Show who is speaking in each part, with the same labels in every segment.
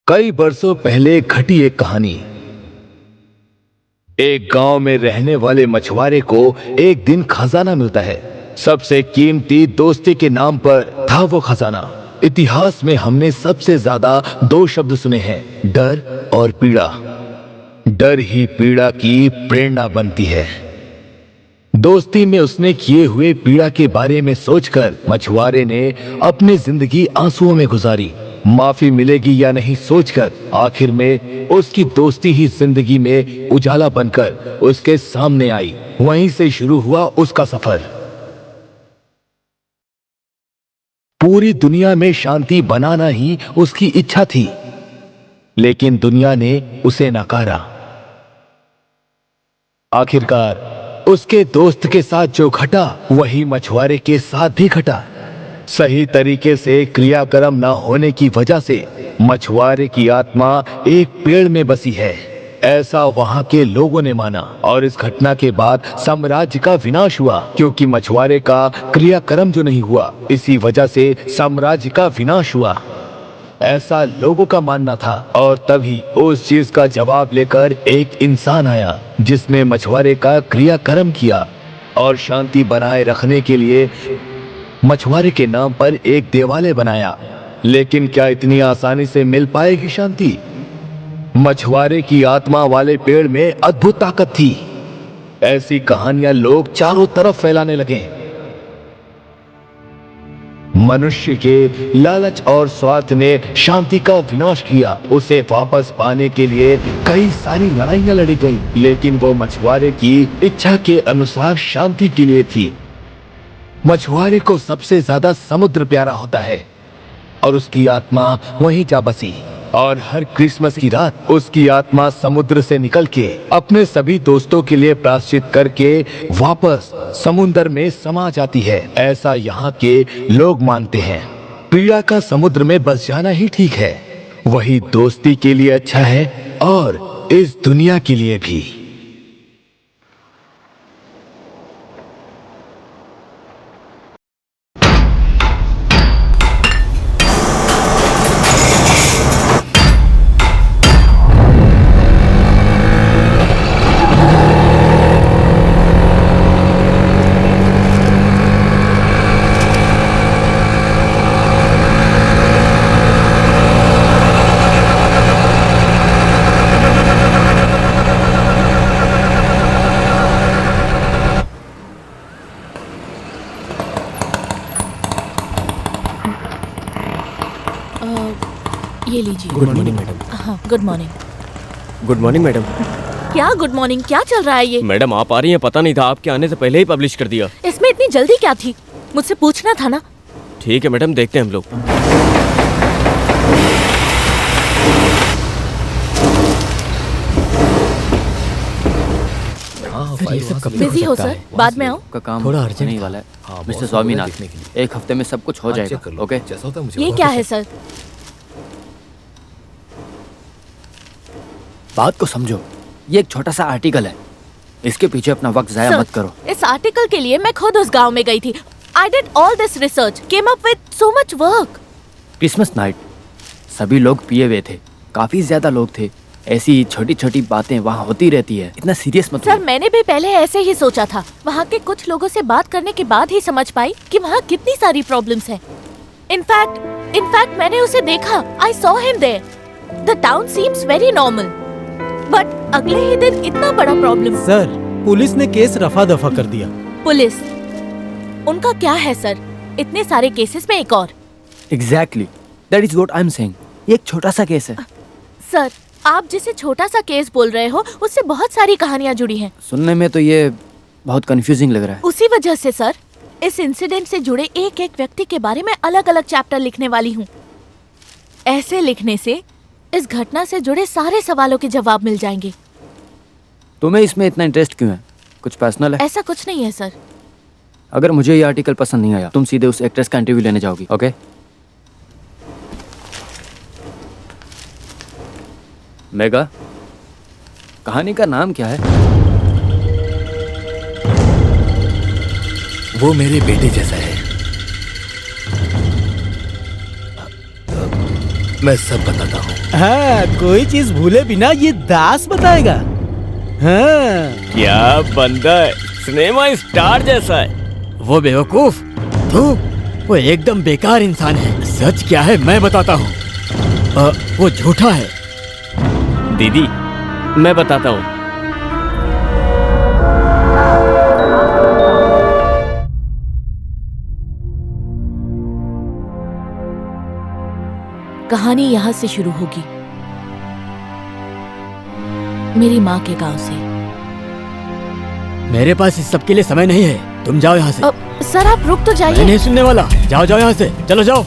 Speaker 1: कई बरसों पहले घटी एक कहानी। एक गांव में रहने वाले मछुआरे को एक दिन खजाना मिलता है। सबसे कीमती दोस्ती के नाम पर था वो खजाना। इतिहास में हमने सबसे ज्यादा दो शब्द सुने हैं, डर और पीड़ा। डर ही पीड़ा की प्रेरणा बनती है। दोस्ती में उसने किए हुए पीड़ा के बारे में सोचकर मछुआरे ने अपनी जिंदगी आंसुओं में गुजारी। माफी मिलेगी या नहीं सोचकर आखिर में उसकी दोस्ती ही जिंदगी में उजाला बनकर उसके सामने आई। वहीं से शुरू हुआ उसका सफर। पूरी दुनिया में शांति बनाना ही उसकी इच्छा थी, लेकिन दुनिया ने उसे नकारा। आखिरकार उसके दोस्त के साथ जो घटा वही मछुआरे के साथ भी घटा। सही तरीके से क्रियाक्रम न होने की वजह से मछुआरे की आत्मा एक पेड़ में बसी है, ऐसा वहां के लोगों ने माना। और इस घटना के बाद साम्राज्य का विनाश हुआ, क्योंकि मछुआरे का क्रियाक्रम जो नहीं हुआ, इसी वजह से साम्राज्य का विनाश हुआ, ऐसा लोगों का मानना था। और तभी उस चीज का जवाब लेकर एक इंसान आया जिसने मछुआरे का क्रियाक्रम किया और शांति बनाए रखने के लिए मछुआरे के नाम पर एक देवालय बनाया। लेकिन क्या इतनी आसानी से मिल पाएगी शांति? मछुआरे की आत्मा वाले पेड़ में अद्भुत ताकत थी। ऐसी कहानियां लोग चारों तरफ फैलाने लगे। मनुष्य के लालच और स्वार्थ ने शांति का विनाश किया। उसे वापस पाने के लिए कई सारी लड़ाइयां लड़ी गई, लेकिन वो मछुआरे की इच्छा के अनुसार शांति के लिए थी। मछुआरे को सबसे ज्यादा समुद्र प्यारा होता है और उसकी आत्मा वहीं जा बसी। और हर क्रिसमस की रात उसकी आत्मा समुद्र से निकल के अपने सभी दोस्तों के लिए प्रायश्चित करके वापस समुद्र में समा जाती है, ऐसा यहाँ के लोग मानते हैं। पीड़ा का समुद्र में बस जाना ही ठीक है, वही दोस्ती के लिए अच्छा है और इस दुनिया के लिए भी।
Speaker 2: ये लीजिए।
Speaker 3: Good morning madam.
Speaker 2: हाँ, good morning.
Speaker 3: Good morning madam.
Speaker 2: क्या गुड मॉर्निंग? क्या चल रहा है ये?
Speaker 3: मैडम आप आ रही हैं, पता नहीं था, आपके आने से पहले ही पब्लिश कर दिया।
Speaker 2: इसमें इतनी जल्दी क्या थी? मुझसे पूछना था ना।
Speaker 3: ठीक है मैडम, देखते हैं हम लोग।
Speaker 2: बिजी हो सर? बाद में आओ।
Speaker 4: का काम
Speaker 3: थोड़ा अर्जेंट
Speaker 4: नहीं वाला है मिस्टर स्वामीनाथ। एक हफ्ते में सब कुछ हो जाएगा। ओके,
Speaker 2: ये क्या है सर?
Speaker 4: बात को समझो, ये एक छोटा सा आर्टिकल है, इसके पीछे अपना वक्त जाया
Speaker 2: सर,
Speaker 4: मत करो।
Speaker 2: इस आर्टिकल के लिए मैं खुद उस गांव में गई थी। I did all this research, came up with so much work.
Speaker 4: Christmas night सभी लोग पिए हुए थे, काफी ज्यादा लोग थे। ऐसी छोटी छोटी बातें वहाँ होती रहती है, इतना सीरियस मत
Speaker 2: सर
Speaker 4: लो।
Speaker 2: मैंने भी पहले ऐसे ही सोचा था। वहाँ के कुछ लोगों से बात करने के बाद ही समझ पाई कि वहाँ कितनी सारी प्रॉब्लम्स हैं। इनफैक्ट मैंने उसे देखा। I saw him there. The town seems very normal. But अगले ही दिन इतना बड़ा प्रॉब्लम।
Speaker 5: सर, पुलिस ने केस रफा दफा कर दिया।
Speaker 2: पुलिस? उनका क्या है सर? इतने सारे केसेस में एक और।
Speaker 4: Exactly, that is what I am saying. ये एक छोटा सा केस है।
Speaker 2: सर, आप जिसे छोटा सा केस बोल रहे हो, उससे बहुत सारी कहानियाँ जुड़ी हैं।
Speaker 4: सुनने में तो ये बहुत कंफ्यूजिंग लग रहा है।
Speaker 2: उसी वजह से सर, इस इंसिडेंट से जुड़े एक एक व्यक्ति के बारे में अलग अलग चैप्टर लिखने वाली हूँ। ऐसे लिखने से इस घटना से जुड़े सारे सवालों के जवाब मिल जाएंगे।
Speaker 4: तुम्हें इसमें इतना इंटरेस्ट क्यों है? कुछ पर्सनल है?
Speaker 2: ऐसा कुछ नहीं है सर।
Speaker 4: अगर मुझे ये आर्टिकल पसंद नहीं आया, तुम सीधे उस एक्ट्रेस का इंटरव्यू लेने जाओगी। ओके? मेगा, कहानी का नाम क्या है?
Speaker 1: वो मेरे बेटे जैसा है। मैं सब बताता हूँ।
Speaker 5: हाँ, कोई चीज भूले बिना ये दास बताएगा। हाँ।
Speaker 3: क्या बंदा है, सिनेमा स्टार जैसा है।
Speaker 4: वो बेवकूफ, तू वो एकदम बेकार इंसान है। सच क्या है मैं बताता हूँ। वो झूठा है।
Speaker 3: दीदी मैं बताता हूँ।
Speaker 2: कहानी यहाँ से शुरू होगी, मेरी माँ के गांव से।
Speaker 4: मेरे पास इस सब के लिए समय नहीं है, तुम जाओ यहाँ से।
Speaker 2: सर आप रुक तो
Speaker 4: मैं
Speaker 2: जाइए।
Speaker 4: नहीं सुनने वाला, जाओ जाओ यहाँ से, चलो जाओ।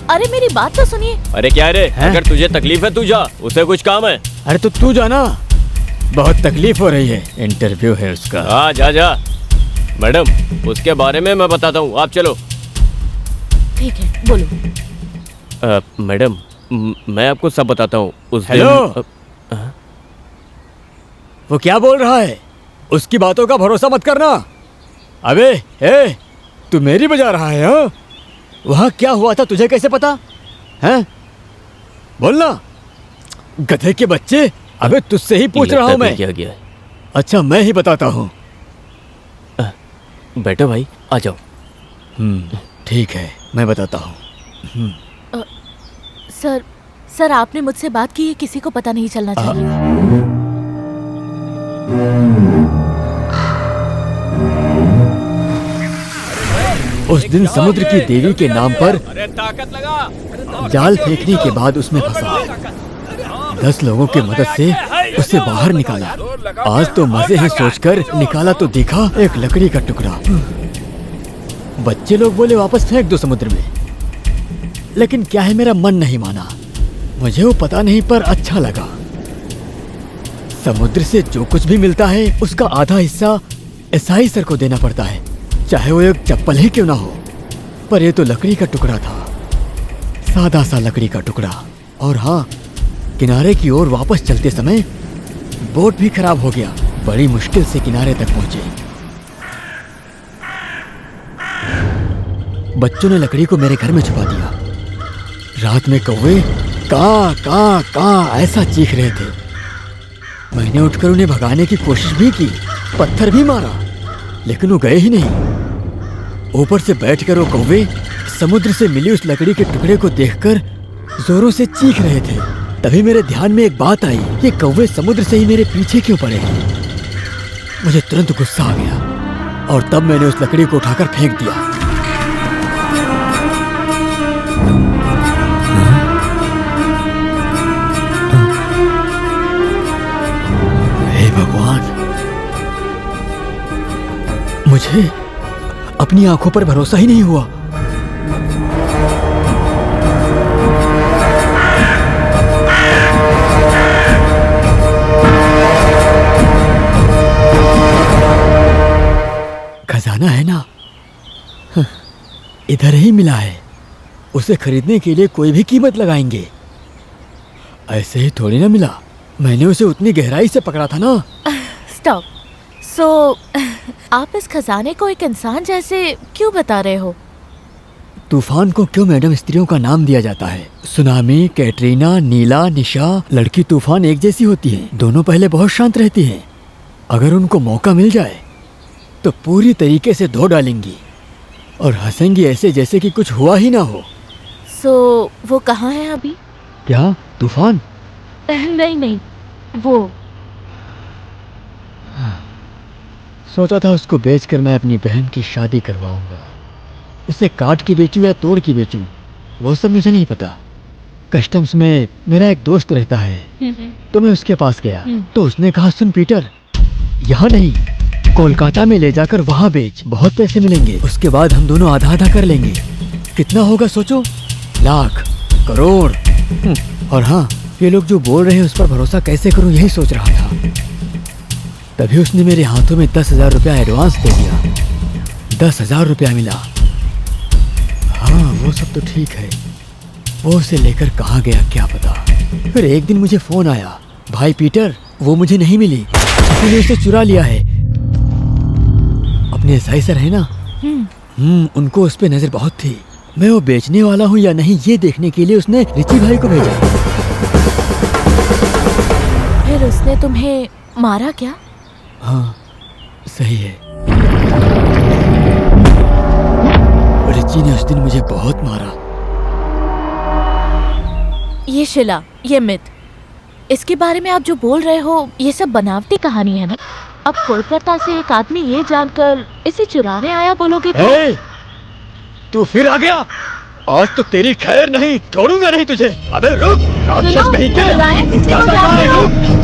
Speaker 2: अरे मेरी बात तो सुनिए।
Speaker 3: अरे क्या रे,
Speaker 4: हैं?
Speaker 3: अगर तुझे तकलीफ है तू जा, उसे कुछ काम है।
Speaker 4: अरे तो तू जाना, बहुत तकलीफ हो रही है, इंटरव्यू है उसका।
Speaker 3: हाँ जा जा। मैडम उसके बारे में मैं बताता हूँ, आप चलो।
Speaker 2: ठीक है बोलो।
Speaker 3: मैडम मैं आपको सब बताता हूँ। उस दिन
Speaker 4: हेलो। वो क्या बोल रहा है, उसकी बातों का भरोसा मत करना। अबे ए, तू मेरी बजा रहा है? हाँ, वहाँ क्या हुआ था तुझे कैसे पता है? बोलना, गधे के बच्चे। अबे तुझसे ही पूछ रहा हूँ मैं।
Speaker 3: क्या गया है।
Speaker 4: अच्छा मैं ही बताता हूँ।
Speaker 3: बैठो भाई, आ जाओ।
Speaker 4: ठीक है मैं बताता हूँ।
Speaker 2: सर आपने मुझसे बात की, ये किसी को पता नहीं चलना चाहिए।
Speaker 4: उस दिन समुद्र की देवी के नाम पर
Speaker 3: अरे ताकत लगा।
Speaker 4: जाल फेंकने के बाद उसमें फंसा। 10 लोगों की मदद से उसे बाहर निकाला। आज तो मजे हैं सोचकर निकाला तो देखा एक लकड़ी का टुकड़ा। बच्चे लोग बोले वापस फेंक दो समुद्र में, लेकिन क्या है मेरा मन नहीं माना। मुझे वो पता नहीं पर अच्छा लगा। समुद्र से जो कुछ भी मिलता है उसका आधा हिस्सा ईसाई सर को देना पड़ता है, चाहे वो एक चप्पल ही क्यों ना हो। पर ये तो लकड़ी का टुकड़ा था, सादा सा लकड़ी का टुकड़ा। और हाँ, किनारे की ओर वापस चलते समय बोट भी खराब हो गया। बड़ी मुश्किल से किनारे तक पहुंचे। बच्चों ने लकड़ी को मेरे घर में छुपा दिया। रात में कौवे का का का ऐसा चीख रहे थे। मैंने उठकर उन्हें भगाने की कोशिश भी की, पत्थर भी मारा, लेकिन वो गए ही नहीं। ऊपर से बैठकर वो कौवे समुद्र से मिली उस लकड़ी के टुकड़े को देखकर जोरों से चीख रहे थे। तभी मेरे ध्यान में एक बात आई, ये कौवे समुद्र से ही मेरे पीछे क्यों पड़े हैं। मुझे तुरंत गुस्सा आ गया और तब मैंने उस लकड़ी को उठाकर फेंक दिया। हे भगवान, मुझे अपनी आंखों पर भरोसा ही नहीं हुआ। खजाना है ना, इधर ही मिला है। उसे खरीदने के लिए कोई भी कीमत लगाएंगे, ऐसे ही थोड़ी ना मिला। मैंने उसे उतनी गहराई से पकड़ा था ना।
Speaker 2: स्टॉप। सो आप इस खजाने को एक इंसान जैसे क्यों बता रहे हो?
Speaker 4: तूफान को क्यों मैडम स्त्रियों का नाम दिया जाता है? सुनामी, कैटरीना, नीला, निशा, लड़की तूफान एक जैसी होती है। दोनों पहले बहुत शांत रहती हैं, अगर उनको मौका मिल जाए तो पूरी तरीके से धो डालेंगी और हंसेंगी ऐसे जैसे कि कुछ हुआ ही ना हो।
Speaker 2: सो वो कहाँ है अभी?
Speaker 4: क्या तूफान?
Speaker 2: नहीं, वो
Speaker 4: सोचा था उसको बेचकर मैं अपनी बहन की शादी करवाऊंगा। इसे काट के बेचूं या तोड़ के बेचूं वो सब मुझे नहीं पता। कस्टम्स में मेरा एक दोस्त रहता है, तो मैं उसके पास गया तो उसने कहा सुन पीटर, यहाँ नहीं कोलकाता में ले जाकर वहाँ बेच, बहुत पैसे मिलेंगे। उसके बाद हम दोनों आधा आधा कर लेंगे। कितना होगा सोचो, लाख, करोड़। और हाँ, ये लोग जो बोल रहे हैं उस पर भरोसा कैसे करूं यही सोच रहा था। तभी उसने मेरे हाथों में 10,000 रुपया एडवांस दे दिया। 10,000 रुपया मिला। हाँ वो सब तो ठीक है, वो उसे लेकर कहाँ गया क्या पता। फिर एक दिन मुझे फोन आया, भाई पीटर वो मुझे नहीं मिली, किसी ने उसे चुरा लिया है। अपने ईसाई सर है ना, उनको उस पे नजर बहुत थी। मैं वो बेचने वाला हूँ या नहीं ये देखने के लिए उसने रिची भाई को भेजा।
Speaker 2: फिर उसने तुम्हें मारा क्या?
Speaker 4: हाँ सही है। रिची ने उस दिन मुझे बहुत मारा।
Speaker 2: ये शिला, ये मिथ, इसके बारे में आप जो बोल रहे हो ये सब बनावटी कहानी है ना? अब कोलकाता से एक आदमी ये जानकर इसे चुराने आया बोलोगे तो?
Speaker 4: ए, तू फिर आ गया। आज तो तेरी खैर नहीं, छोड़ूंगा नहीं तुझे। अबे रुक, राक्षस कहीं के।
Speaker 2: सुनो,
Speaker 4: रुक।